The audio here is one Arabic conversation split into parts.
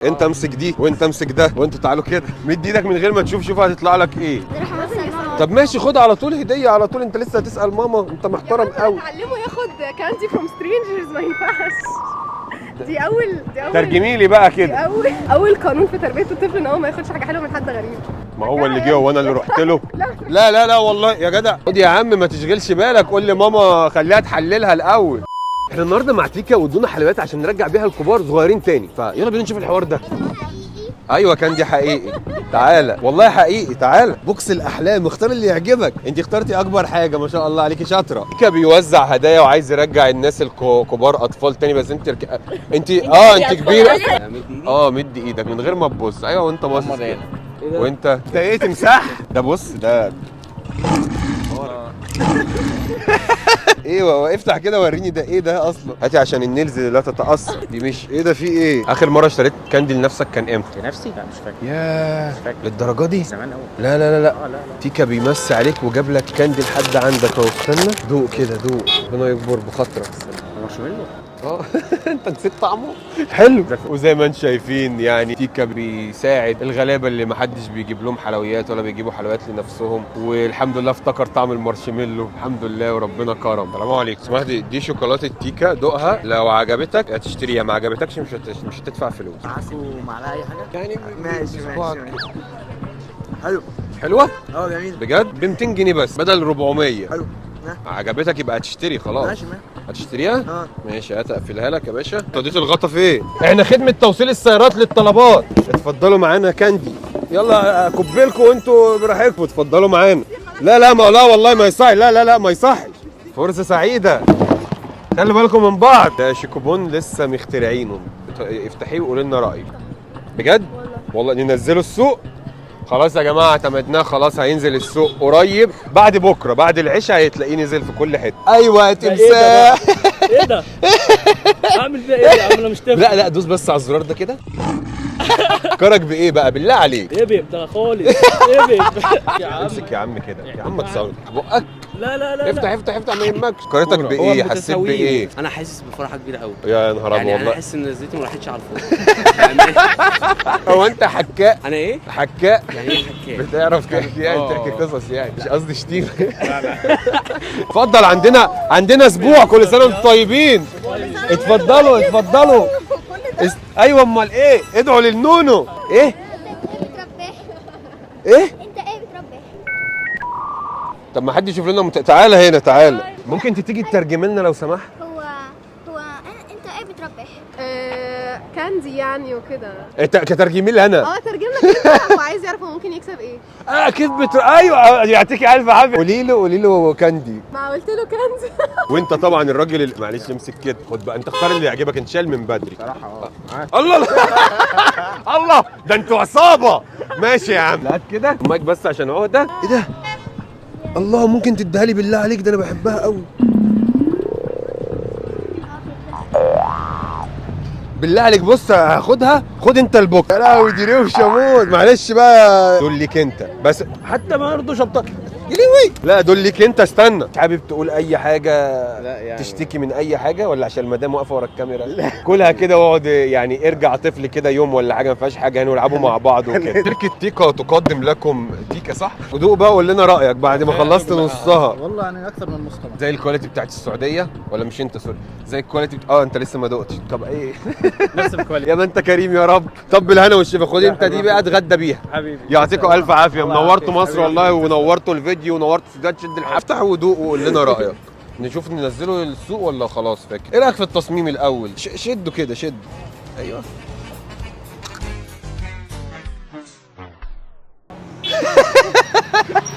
انت امسك دي وانت امسك ده وانتوا تعالوا كده، مد ايدك من غير ما تشوف، شوف هتطلع لك ايه. طب ماشي خد على طول هديه على طول، انت لسه هتسال ماما؟ انت محترم قوي. اتعلمه ياخد كاندي فروم سترينجرز، ما ينفعش. دي اول ترجمي لي بقى دي كده. اول قانون في تربيه الطفل ان هو ما ياخدش حاجه حلوه من حد غريب. ما هو اللي جه وانا اللي رحت له. لا لا لا والله يا جدع، خد يا عم ما تشغلش بالك، قول لي ماما خليها تحللها الاول. احنا النهارده مع تيكا وادونا حلويات عشان نرجع بيها الكبار صغيرين تاني، فيلا بينا نشوف الحوار ده. ايوه كان دي حقيقي. تعالى والله حقيقي، تعالى بوكس الاحلام، اختار اللي يعجبك. انت اخترتي اكبر حاجه، ما شاء الله عليكي شاطره. تيكا بيوزع هدايا وعايز يرجع الناس الكبار اطفال تاني، بس انت انت كبيره. مد ايدك من غير ما تبص. ايوه وانت باصص وانت ايه تمساح ده؟ بص ده ايوه افتح كده وريني ده ايه ده اصلا. هاتي عشان النيلز لا تتاثر. دي مش ايه ده، في ايه؟ اخر مره اشتريت كاندي لنفسك كان امتى؟ لنفسي؟ لا مش فاكر. ياه للدرجه دي؟ زمان قوي. لا لا لا لا. لا. تيكا بيمسي عليك وجاب لك كاندي لحد عندك اهو. استنى دوق كده، دوق ربنا يكبر بخاطرك. مارشميلو. انت نسيت طعمه؟ حلو. وزي ما انتم شايفين يعني تيكا بيساعد الغلابه اللي محدش بيجيب لهم حلويات ولا بيجيبوا حلويات لنفسهم، والحمد لله افتكر طعم المارشميلو الحمد لله وربنا كرم. سلام عليكم. اسمها دي شوكولاته تيكا، دوقها لو عجبتك هتشتريها، ما عجبتكش مش هتدفع فلوس. عسل معلقه اي حاجه؟ يعني ماشي. حلو. حلوه؟ جميل بجد ب 200 جنيه بس بدل 400. حلو. عجبتك يبقى هتشتري خلاص. ماشي. هتشتريها؟ ماشي هتقفلها لك يا باشا. ابتديت الغطا فين؟ احنا خدمة توصيل السيارات للطلبات. اتفضلوا معانا كاندي. يلا اكبلكم وانتوا براحتكم، اتفضلوا معانا. لا والله ما يصح. لا ما يصحش. فرصة سعيدة. خلي بالكم من بعض. ده شيكوبون لسه مخترعينه، افتحيه وقولي لنا رأيك. بجد؟ والله ننزله السوق؟ خلاص يا جماعه اعتمدناه، خلاص هينزل السوق قريب، بعد بكره بعد العشاء هتلاقيه نزل في كل حته. ايوه يا تمساح. ايه ده؟ اعمل فيها ايه يا عم؟ انا مش تفهم. لا دوس بس على الزرار ده كده. كرك بايه بقى بالله عليك؟ ايه بيب ده خالص؟ ايه بيب؟ يا عم امسك يا عم كده يا عم، تصور بقك. لا افتح ما يهمكش. قريتك بايه؟ حسيت بايه؟ انا حاسس بفرحه كبيره قوي. يا نهار ابيض يعني والله. انا حاسس ان نزلتي ما راحتش على الفاضي. هو انت حكاء؟ انا ايه؟ حكاء يعني ايه حكايه؟ بتعرف تحكي يعني تحكي قصص يعني، مش قصدي شتيمه. لا اتفضل، عندنا اسبوع كل سنه وانتم طيبين. اتفضلوا. ايوه امال ايه؟ ادعوا للنونو. ايه؟ ايه؟ انت ايه بتربي؟ طب ما حد يشوف لنا تعالى هنا تعالى. ممكن تيجي تترجم لنا لو سمحت؟ انت ايه بتربي؟ كاندي يعني وكده. كترجمي لي انا. ترجم لك انت. هو عايز يعرف هو ممكن يكسب ايه. اكيد ايوه يعطيكي الف عافيه. قولي له كاندي. ما قلت له كاندي. وانت طبعا الراجل معلش امسك كده، خد بقى انت اختار اللي يعجبك، انت شايل من بدري صراحه الله ده انتوا عصابه. ماشي يا عم هات كده المايك بس عشان عقده. ايه ده؟ الله ممكن تديها لي بالله عليك؟ ده انا بحبها قوي. بالله عليك بص هاخدها، خد انت البوك. يا لهوي دي روشه موت. معلش بقى دول ليك انت بس، حتى ما برضه شبطه يلوي. لا دول ليك انت. استنى، حابب تقول اي حاجه؟ لا يعني تشتكي من اي حاجه ولا عشان المدام واقفه ورا الكاميرا؟ لا كلها كده واقعد يعني ارجع طفل كده يوم ولا حاجه، ما فيهاش حاجه يعني، والعبوا مع بعض وكده. شركه تيكا تقدم لكم تيكا صح؟ ودوق بقى وقول لنا رايك بعد ما خلصت نصها. والله انا اكثر من مستمع. زي الكواليتي بتاعت السعوديه ولا مش انت سوري؟ زي الكواليتي انت لسه ما دقتش. طب ايه؟ نفس الكواليتي يا ما انت كريم يا رب. طب بالهنا والشفا، خد انت دي بقى اتغدى بيها. حبيبي يعطيكم الف عافيه، منورتوا مصر والله، ونورتوا الفيديو ونورتوا سودان. شد افتح ودوق وقول لنا رايك. نشوف ننزله السوق ولا خلاص فاكر؟ ايه رايك في التصميم الاول؟ شده كده شد. ايوه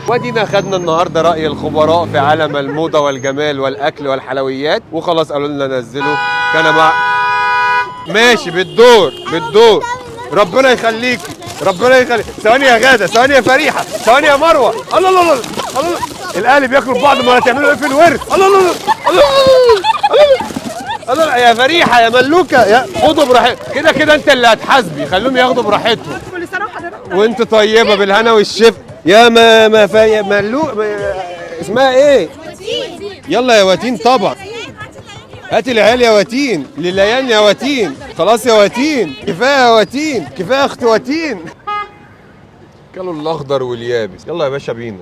ودينا خدنا النهارده راي الخبراء في عالم الموضه والجمال والاكل والحلويات، وخلاص قالوا لنا نزله. كان مع ماشي بالدور. ربنا يخليكي. ثواني يا غاده، ثواني يا فريحه، ثواني يا مروه. الله الاهل بياكلوا بعض، ما تعملوا ايه في الورث؟ الله يا فريحه يا ملوكه، يا خدوا براحتكم كده انت اللي هتحاسبي، خليهم ياخدوا براحتهم. كل سنه وحضرتك وانت طيبه بالهنا والشفا. يا ملوك اسمها ايه؟ يلا يا واتين طبعا. هات العيال يا واتين، لليان يا واتين، خلاص يا واتين، كفايه يا واتين، كفايه يا اخت واتين. كلوا الاخضر واليابس، يلا يا باشا بينا.